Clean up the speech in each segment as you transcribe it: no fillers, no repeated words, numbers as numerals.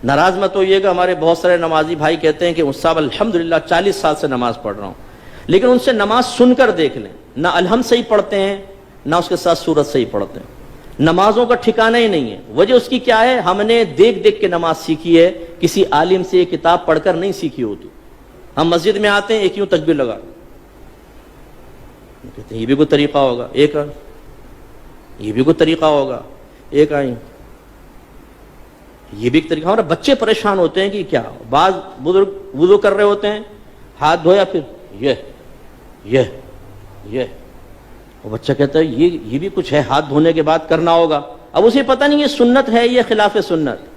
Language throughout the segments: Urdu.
ناراض مت ہوئیے گا، ہمارے بہت سارے نمازی بھائی کہتے ہیں کہ صاحب الحمدللہ 40 سال سے نماز پڑھ رہا ہوں، لیکن ان سے نماز سن کر دیکھ لیں، نہ الحمد صحیح پڑھتے ہیں نہ اس کے ساتھ سورت صحیح پڑھتے ہیں، نمازوں کا ٹھکانہ ہی نہیں ہے۔ وجہ اس کی کیا ہے؟ ہم نے دیکھ دیکھ کے نماز سیکھی ہے، کسی عالم سے یہ کتاب پڑھ کر نہیں سیکھی ہوتی۔ ہم مسجد میں آتے ہیں ایک یوں تکبیر لگا، کہتے ہیں یہ بھی کوئی طریقہ ہوگا، ایک یہ بھی کوئی طریقہ ہوگا، ایک آئیں یہ بھی ایک طریقہ۔ ہمارے بچے پریشان ہوتے ہیں کہ کیا، بعض بزرگ وضو کر رہے ہوتے ہیں، ہاتھ دھویا پھر یہ وہ بچہ کہتا ہے یہ بھی کچھ ہے، ہاتھ دھونے کے بعد کرنا ہوگا۔ اب اسے پتہ نہیں یہ سنت ہے یہ خلاف سنت۔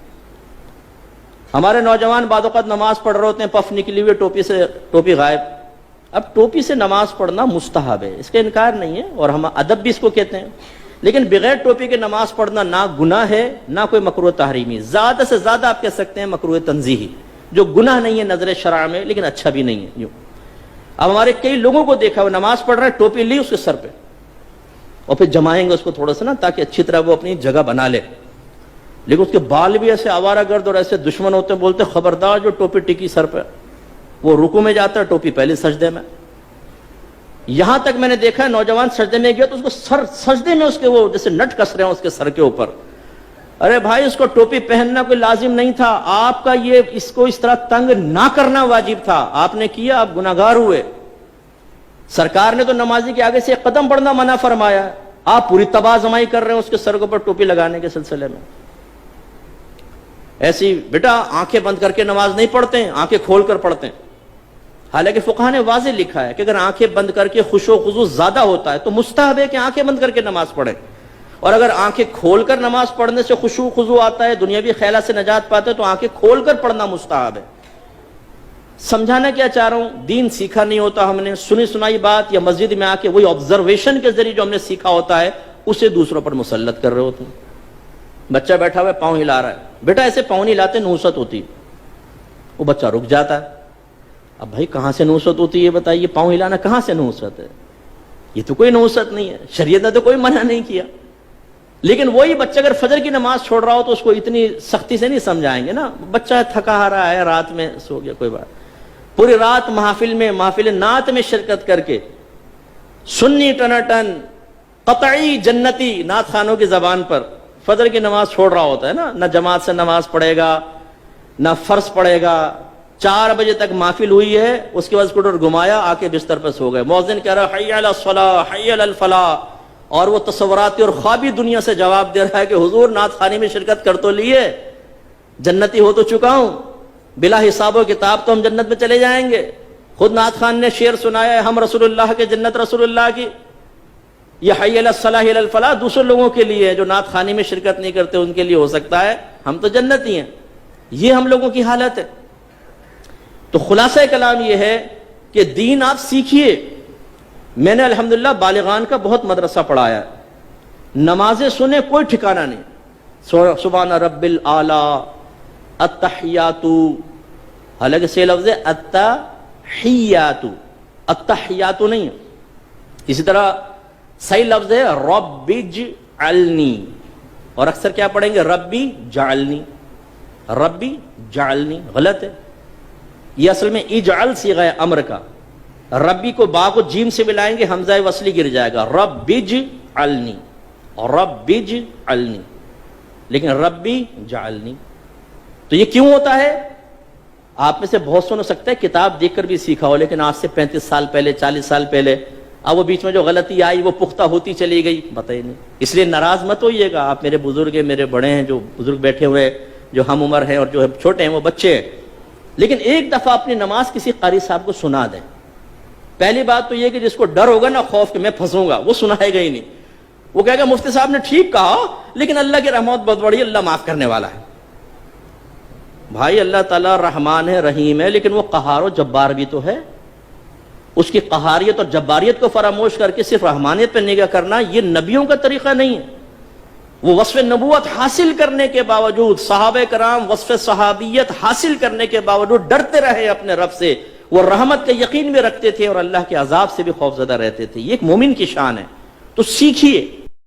ہمارے نوجوان بعض اوقات نماز پڑھ رہے ہوتے ہیں، پف نکلی ہوئی ٹوپی غائب۔ اب ٹوپی سے نماز پڑھنا مستحب ہے، اس کا انکار نہیں ہے، اور ہم ادب بھی اس کو کہتے ہیں، لیکن بغیر ٹوپی کے نماز پڑھنا نہ گناہ ہے نہ کوئی مکروہ تحریمی، زیادہ سے زیادہ آپ کہہ سکتے ہیں مکروہ تنزیہی، جو گناہ نہیں ہے نظر شرع میں لیکن اچھا بھی نہیں ہے یوں۔ اب ہمارے کئی لوگوں کو دیکھا وہ نماز پڑھ رہے ہیں، ٹوپی لی اس کے سر پہ اور پھر جمائیں گے اس کو تھوڑا سا نا تاکہ اچھی طرح وہ اپنی جگہ بنا لے، لیکن اس کے بال بھی ایسے آوارہ گرد اور ایسے دشمن ہوتے ہیں، بولتے خبردار جو ٹوپی ٹکی سر پہ، وہ رکوع میں جاتا ہے ٹوپی پہلے سجدے میں۔ یہاں تک میں نے دیکھا ہے نوجوان سجدے میں گیا تو اس کو سجدے میں اس کے وہ جیسے نٹ کس رہے ہیں اس کے سر کے اوپر۔ ارے بھائی اس کو ٹوپی پہننا کوئی لازم نہیں تھا، آپ کا یہ اس کو اس طرح تنگ نہ کرنا واجب تھا، آپ نے کیا، آپ گناہگار ہوئے۔ سرکار نے تو نمازی کے آگے سے ایک قدم بڑھنا منع فرمایا، آپ پوری تباہ زمائی کر رہے ہیں اس کے سر کے اوپر ٹوپی لگانے کے سلسلے میں۔ ایسی بیٹا آنکھیں بند کر کے نماز نہیں پڑھتے ہیں، آنکھیں کھول کر پڑھتے ہیں۔ حالانکہ فقہ نے واضح لکھا ہے کہ اگر آنکھیں بند کر کے خشوع و خضوع زیادہ ہوتا ہے تو مستحب ہے کہ آنکھیں بند کر کے نماز پڑھیں، اور اگر آنکھیں کھول کر نماز پڑھنے سے خشوع و خضوع آتا ہے، دنیاوی خیالات سے نجات پاتے ہیں، تو آنکھیں کھول کر پڑھنا مستحب ہے۔ سمجھانا کیا چاہ رہا ہوں، دین سیکھا نہیں ہوتا ہم نے، سنی سنائی بات یا مسجد میں آ کے وہی آبزرویشن کے ذریعے جو ہم نے سیکھا ہوتا ہے اسے دوسروں پر مسلط کر رہے ہوتے ہیں۔ بچہ بیٹھا ہوا ہے پاؤں ہلا رہا ہے، بیٹا ایسے پاؤں نہیں ہلاتے، نحوست ہوتی، وہ بچہ رک جاتا ہے۔ اب بھائی کہاں سے نحوست ہوتی ہے یہ بتائیے، پاؤں ہلانا کہاں سے نحوست ہے؟ یہ تو کوئی نحوست نہیں ہے، شریعت نے تو کوئی منع نہیں کیا۔ لیکن وہی بچہ اگر فجر کی نماز چھوڑ رہا ہو تو اس کو اتنی سختی سے نہیں سمجھائیں گے نا، بچہ تھکا آ رہا ہے، رات میں سو گیا، کوئی بات، پوری رات محفل نعت میں شرکت کر کے سنی ٹناٹن قطعی جنتی نعت خانوں کی زبان پر فجر کی نماز چھوڑ رہا ہوتا ہے نا، نہ جماعت سے نماز پڑھے گا نہ فرض پڑھے گا، 4 بجے تک محفل ہوئی ہے، اس کے بعد اسکوٹر گھمایا، آ کے بستر پر سو گئے، مؤذن کہہ رہا حی علی الصلاۃ حی علی الفلاح، اور وہ تصوراتی اور خوابی دنیا سے جواب دے رہا ہے کہ حضور نعت خوانی میں شرکت کر تو لیے، جنتی ہو تو چکا ہوں، بلا حساب و کتاب تو ہم جنت میں چلے جائیں گے۔ خود نعت خان نے شعر سنایا ہے، ہم رسول اللہ کے جنت رسول اللہ کی، یہ حی علی الصلاح حی علی الفلاح دوسرے لوگوں کے لیے ہے جو نعت خوانی میں شرکت نہیں کرتے، ان کے لیے ہو سکتا ہے، ہم تو جنتی ہیں۔ یہ ہم لوگوں کی حالت ہے۔ تو خلاصہ کلام یہ ہے کہ دین آپ سیکھیے۔ میں نے الحمدللہ بالغان کا بہت مدرسہ پڑھایا ہے، نمازیں سنے کوئی ٹھکانہ نہیں، سبحان رب الاعلیٰ، التحیات، حالانکہ سے لفظ ہے التحیات، التحیات نہیں ہے۔ اسی طرح صحیح لفظ ہے رب اجعلنی، اور اکثر کیا پڑھیں گے ربی جعلنی، ربی جعلنی، غلط ہے۔ یہ اصل میں اجعل صیغہ امر کا، ربی کو با کو جیم سے ملائیں گے حمزہ وصلی گر جائے گا، رب اجعلنی، رب اجعلنی، لیکن ربی جعلنی۔ تو یہ کیوں ہوتا ہے؟ آپ میں سے بہت سن ہو سکتا ہے کتاب دیکھ کر بھی سیکھا ہو، لیکن آج سے 35 سال پہلے 40 سال پہلے اب وہ بیچ میں جو غلطی آئی وہ پختہ ہوتی چلی گئی، بتائیے نہیں۔ اس لیے ناراض مت ہوئیے گا، آپ میرے بزرگ ہیں، میرے بڑے ہیں، جو بزرگ بیٹھے ہوئے جو ہم عمر ہیں اور جو چھوٹے ہیں وہ بچے ہیں، لیکن ایک دفعہ اپنی نماز کسی قاری صاحب کو سنا دیں۔ پہلی بات تو یہ کہ جس کو ڈر ہوگا نا خوف کہ میں پھنسوں گا، وہ سنائے گا ہی نہیں، وہ کہے گا مفتی صاحب نے ٹھیک کہا لیکن اللہ کی رحمت بہت بڑی، اللہ معاف کرنے والا ہے۔ بھائی اللہ تعالیٰ رحمان ہے، رحیم ہے، لیکن وہ قہار و جبار بھی تو ہے۔ اس کی قہاریت اور جباریت کو فراموش کر کے صرف رحمانیت پہ نگاہ کرنا یہ نبیوں کا طریقہ نہیں ہے۔ وہ وصف نبوت حاصل کرنے کے باوجود، صحابہ کرام وصف صحابیت حاصل کرنے کے باوجود ڈرتے رہے اپنے رب سے، وہ رحمت کا یقین بھی رکھتے تھے اور اللہ کے عذاب سے بھی خوفزدہ رہتے تھے۔ یہ ایک مومن کی شان ہے۔ تو سیکھیے،